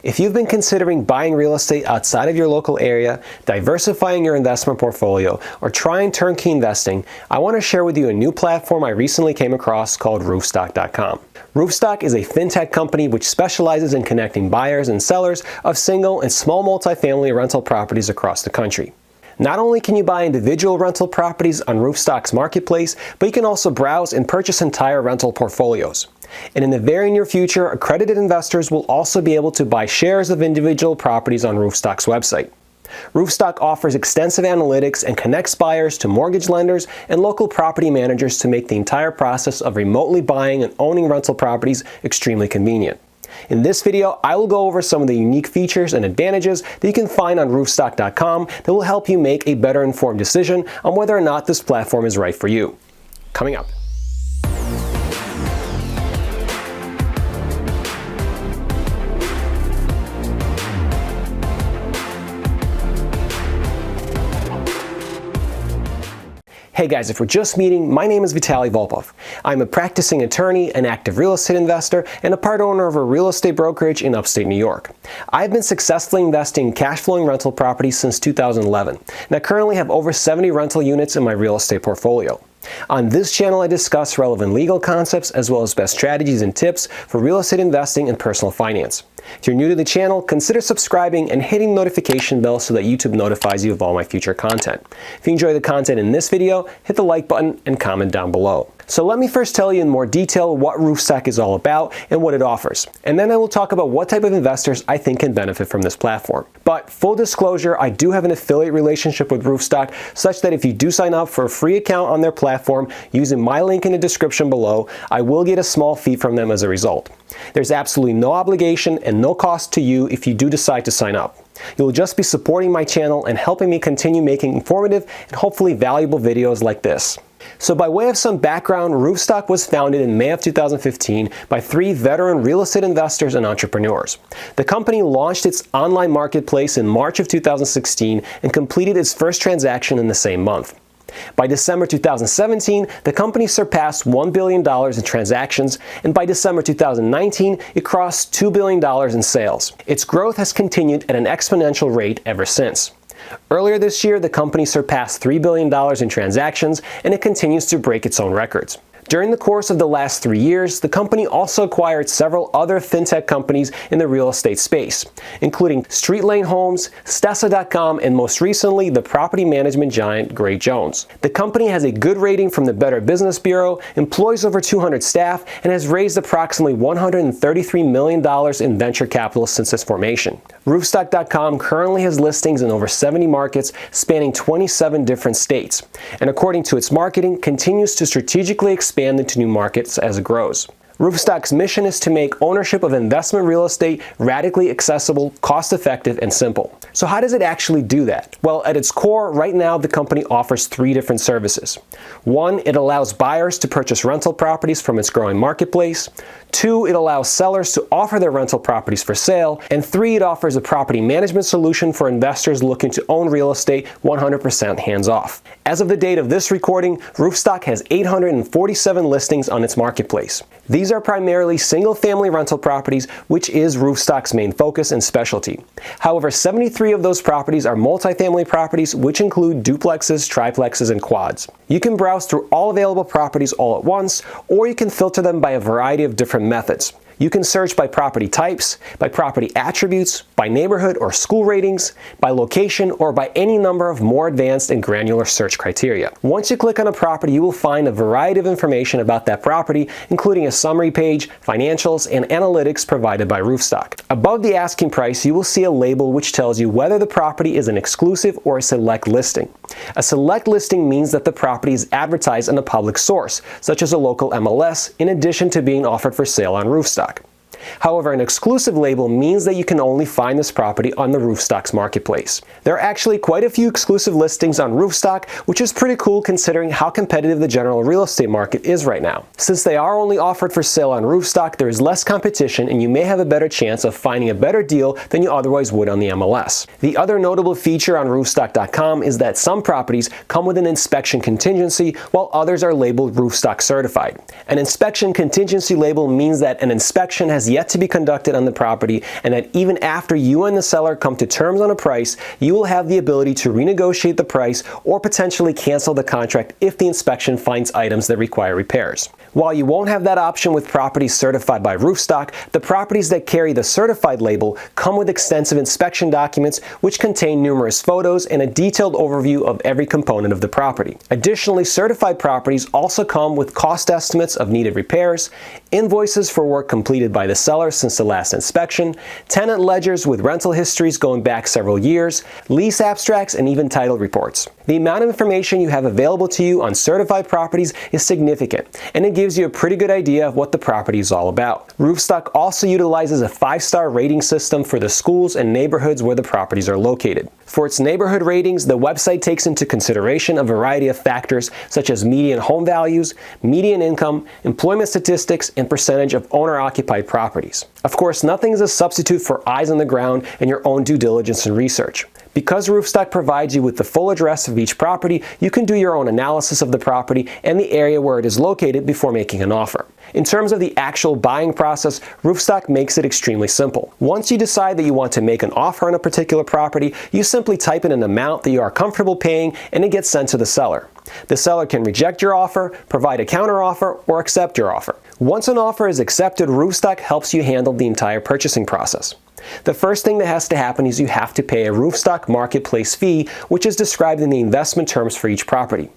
If you've been considering buying real estate outside of your local area, diversifying your investment portfolio, or trying turnkey investing, I want to share with you a new platform I recently came across called Roofstock.com. Roofstock is a fintech company which specializes in connecting buyers and sellers of single and small multifamily rental properties across the country. Not only can you buy individual rental properties on Roofstock's marketplace, but you can also browse and purchase entire rental portfolios. And in the very near future, accredited investors will also be able to buy shares of individual properties on Roofstock's website. Roofstock offers extensive analytics and connects buyers to mortgage lenders and local property managers to make the entire process of remotely buying and owning rental properties extremely convenient. In this video, I will go over some of the unique features and advantages that you can find on Roofstock.com that will help you make a better informed decision on whether or not this platform is right for you. Coming up. Hey guys, if we're just meeting, my name is Vitaly Volpov. I'm a practicing attorney, an active real estate investor, and a part owner of a real estate brokerage in upstate New York. I've been successfully investing in cash-flowing rental properties since 2011, and I currently have over 70 rental units in my real estate portfolio. On this channel, I discuss relevant legal concepts as well as best strategies and tips for real estate investing and personal finance. If you're new to the channel, consider subscribing and hitting the notification bell so that YouTube notifies you of all my future content. If you enjoy the content in this video, hit the like button and comment down below. So let me first tell you in more detail what Roofstock is all about and what it offers. And then I will talk about what type of investors I think can benefit from this platform. But full disclosure, I do have an affiliate relationship with Roofstock such that if you do sign up for a free account on their platform using my link in the description below, I will get a small fee from them as a result. There's absolutely no obligation and no cost to you if you do decide to sign up. You will just be supporting my channel and helping me continue making informative and hopefully valuable videos like this. So by way of some background, Roofstock was founded in May of 2015 by 3 veteran real estate investors and entrepreneurs. The company launched its online marketplace in March of 2016 and completed its first transaction in the same month. By December 2017, the company surpassed $1 billion in transactions, and by December 2019, it crossed $2 billion in sales. Its growth has continued at an exponential rate ever since. Earlier this year, the company surpassed $3 billion in transactions, and it continues to break its own records. During the course of the last 3 years, the company also acquired several other fintech companies in the real estate space, including Street Lane Homes, Stessa.com, and most recently, the property management giant Gray Jones. The company has a good rating from the Better Business Bureau, employs over 200 staff, and has raised approximately $133 million in venture capital since its formation. Roofstock.com currently has listings in over 70 markets spanning 27 different states, and according to its marketing, continues to strategically expand into new markets as it grows. Roofstock's mission is to make ownership of investment real estate radically accessible, cost-effective, and simple. So how does it actually do that? Well, at its core, right now, the company offers 3 different services. 1, it allows buyers to purchase rental properties from its growing marketplace. 2, it allows sellers to offer their rental properties for sale. And 3, it offers a property management solution for investors looking to own real estate 100% hands-off. As of the date of this recording, Roofstock has 847 listings on its marketplace. These are primarily single-family rental properties, which is Roofstock's main focus and specialty. However, 73 of those properties are multifamily properties, which include duplexes, triplexes, and quads. You can browse through all available properties all at once, or you can filter them by a variety of different methods. You can search by property types, by property attributes, by neighborhood or school ratings, by location, or by any number of more advanced and granular search criteria. Once you click on a property, you will find a variety of information about that property, including a summary page, financials, and analytics provided by Roofstock. Above the asking price, you will see a label which tells you whether the property is an exclusive or a select listing. A select listing means that the property is advertised on a public source, such as a local MLS, in addition to being offered for sale on Roofstock. However, an exclusive label means that you can only find this property on the Roofstock's marketplace. There are actually quite a few exclusive listings on Roofstock, which is pretty cool considering how competitive the general real estate market is right now. Since they are only offered for sale on Roofstock, there is less competition and you may have a better chance of finding a better deal than you otherwise would on the MLS. The other notable feature on Roofstock.com is that some properties come with an inspection contingency, while others are labeled Roofstock certified. An inspection contingency label means that an inspection has has yet to be conducted on the property, and that even after you and the seller come to terms on a price, you will have the ability to renegotiate the price or potentially cancel the contract if the inspection finds items that require repairs. While you won't have that option with properties certified by Roofstock, the properties that carry the certified label come with extensive inspection documents which contain numerous photos and a detailed overview of every component of the property. Additionally, certified properties also come with cost estimates of needed repairs, invoices for work completed by the seller since the last inspection, tenant ledgers with rental histories going back several years, lease abstracts, and even title reports. The amount of information you have available to you on certified properties is significant, and it gives you a pretty good idea of what the property is all about. Roofstock also utilizes a 5-star rating system for the schools and neighborhoods where the properties are located. For its neighborhood ratings, the website takes into consideration a variety of factors such as median home values, median income, employment statistics, and percentage of owner-occupied properties. Of course, nothing is a substitute for eyes on the ground and your own due diligence and research. Because Roofstock provides you with the full address of each property, you can do your own analysis of the property and the area where it is located before making an offer. In terms of the actual buying process, Roofstock makes it extremely simple. Once you decide that you want to make an offer on a particular property, you simply type in an amount that you are comfortable paying and it gets sent to the seller. The seller can reject your offer, provide a counteroffer, or accept your offer. Once an offer is accepted, Roofstock helps you handle the entire purchasing process. The first thing that has to happen is you have to pay a Roofstock marketplace fee, which is described in the investment terms for each property.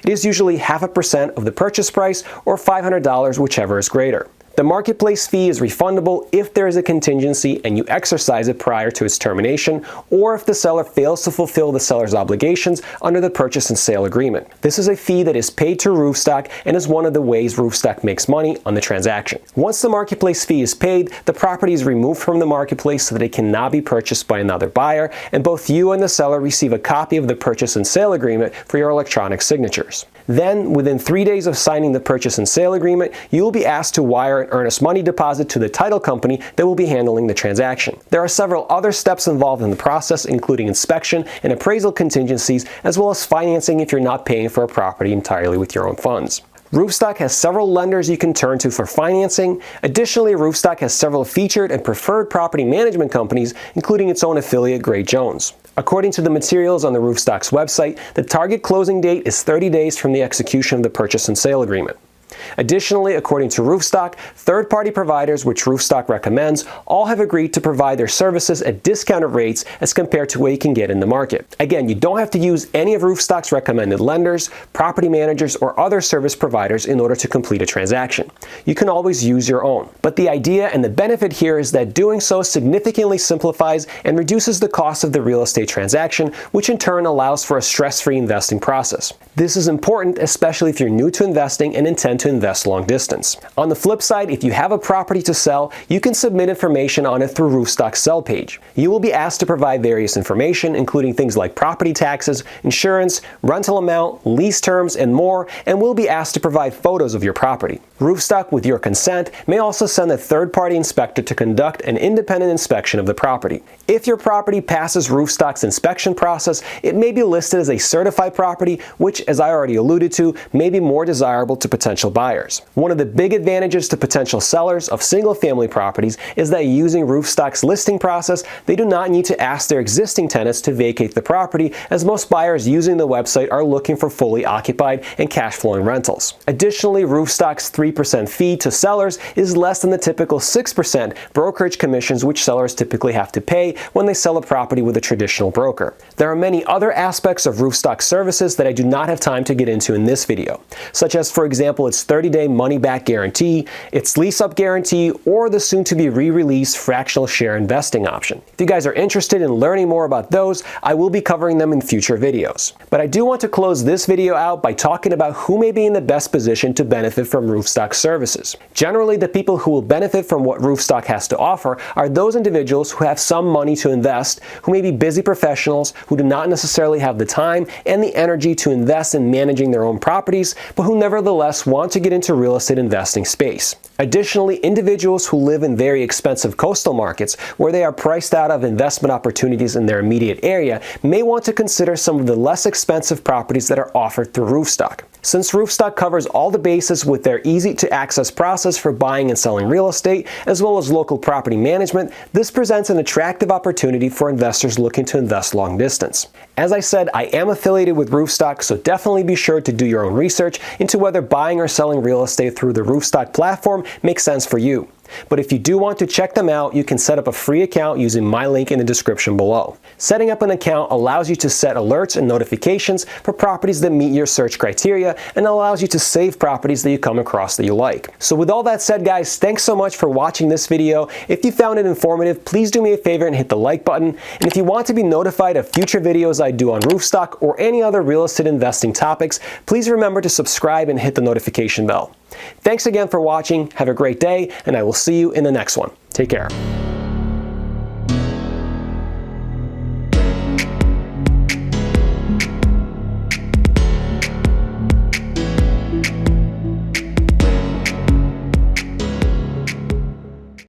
It is usually 0.5% of the purchase price or $500, whichever is greater. The marketplace fee is refundable if there is a contingency and you exercise it prior to its termination, or if the seller fails to fulfill the seller's obligations under the purchase and sale agreement. This is a fee that is paid to Roofstock and is one of the ways Roofstock makes money on the transaction. Once the marketplace fee is paid, the property is removed from the marketplace so that it cannot be purchased by another buyer, and both you and the seller receive a copy of the purchase and sale agreement for your electronic signatures. Then, within 3 days of signing the purchase and sale agreement, you will be asked to wire an earnest money deposit to the title company that will be handling the transaction. There are several other steps involved in the process, including inspection and appraisal contingencies, as well as financing if you're not paying for a property entirely with your own funds. Roofstock has several lenders you can turn to for financing. Additionally, Roofstock has several featured and preferred property management companies, including its own affiliate, Gray Jones. According to the materials on the Roofstock's website, the target closing date is 30 days from the execution of the purchase and sale agreement. Additionally, according to Roofstock, third-party providers, which Roofstock recommends, all have agreed to provide their services at discounted rates as compared to what you can get in the market. Again, you don't have to use any of Roofstock's recommended lenders, property managers, or other service providers in order to complete a transaction. You can always use your own. But the idea and the benefit here is that doing so significantly simplifies and reduces the cost of the real estate transaction, which in turn allows for a stress-free investing process. This is important, especially if you're new to investing and intend to invest long distance. On the flip side, if you have a property to sell, you can submit information on it through Roofstock's sell page. You will be asked to provide various information, including things like property taxes, insurance, rental amount, lease terms, and more, and will be asked to provide photos of your property. Roofstock, with your consent, may also send a third-party inspector to conduct an independent inspection of the property. If your property passes Roofstock's inspection process, it may be listed as a certified property, which, as I already alluded to, may be more desirable to potential buyers. One of the big advantages to potential sellers of single-family properties is that using Roofstock's listing process, they do not need to ask their existing tenants to vacate the property, as most buyers using the website are looking for fully occupied and cash-flowing rentals. Additionally, Roofstock's 3% fee to sellers is less than the typical 6% brokerage commissions which sellers typically have to pay when they sell a property with a traditional broker. There are many other aspects of Roofstock services that I do not have time to get into in this video, such as, for example, its 30-day money-back guarantee, its lease-up guarantee, or the soon-to-be re-released fractional share investing option. If you guys are interested in learning more about those, I will be covering them in future videos. But I do want to close this video out by talking about who may be in the best position to benefit from Roofstock services. Generally, the people who will benefit from what Roofstock has to offer are those individuals who have some money to invest, who may be busy professionals who do not necessarily have the time and the energy to invest in managing their own properties, but who nevertheless want to get into real estate investing space. Additionally, individuals who live in very expensive coastal markets where they are priced out of investment opportunities in their immediate area may want to consider some of the less expensive properties that are offered through Roofstock. Since Roofstock covers all the bases with their easy-to-access process for buying and selling real estate, as well as local property management, this presents an attractive opportunity for investors looking to invest long distance. As I said, I am affiliated with Roofstock, so definitely be sure to do your own research into whether buying or selling real estate through the Roofstock platform makes sense for you. But if you do want to check them out, you can set up a free account using my link in the description below. Setting up an account allows you to set alerts and notifications for properties that meet your search criteria and allows you to save properties that you come across that you like. So with all that said, guys, thanks so much for watching this video. If you found it informative, please do me a favor and hit the like button. And if you want to be notified of future videos I do on Roofstock or any other real estate investing topics, please remember to subscribe and hit the notification bell. Thanks again for watching, have a great day, and I will see you in the next one. Take care.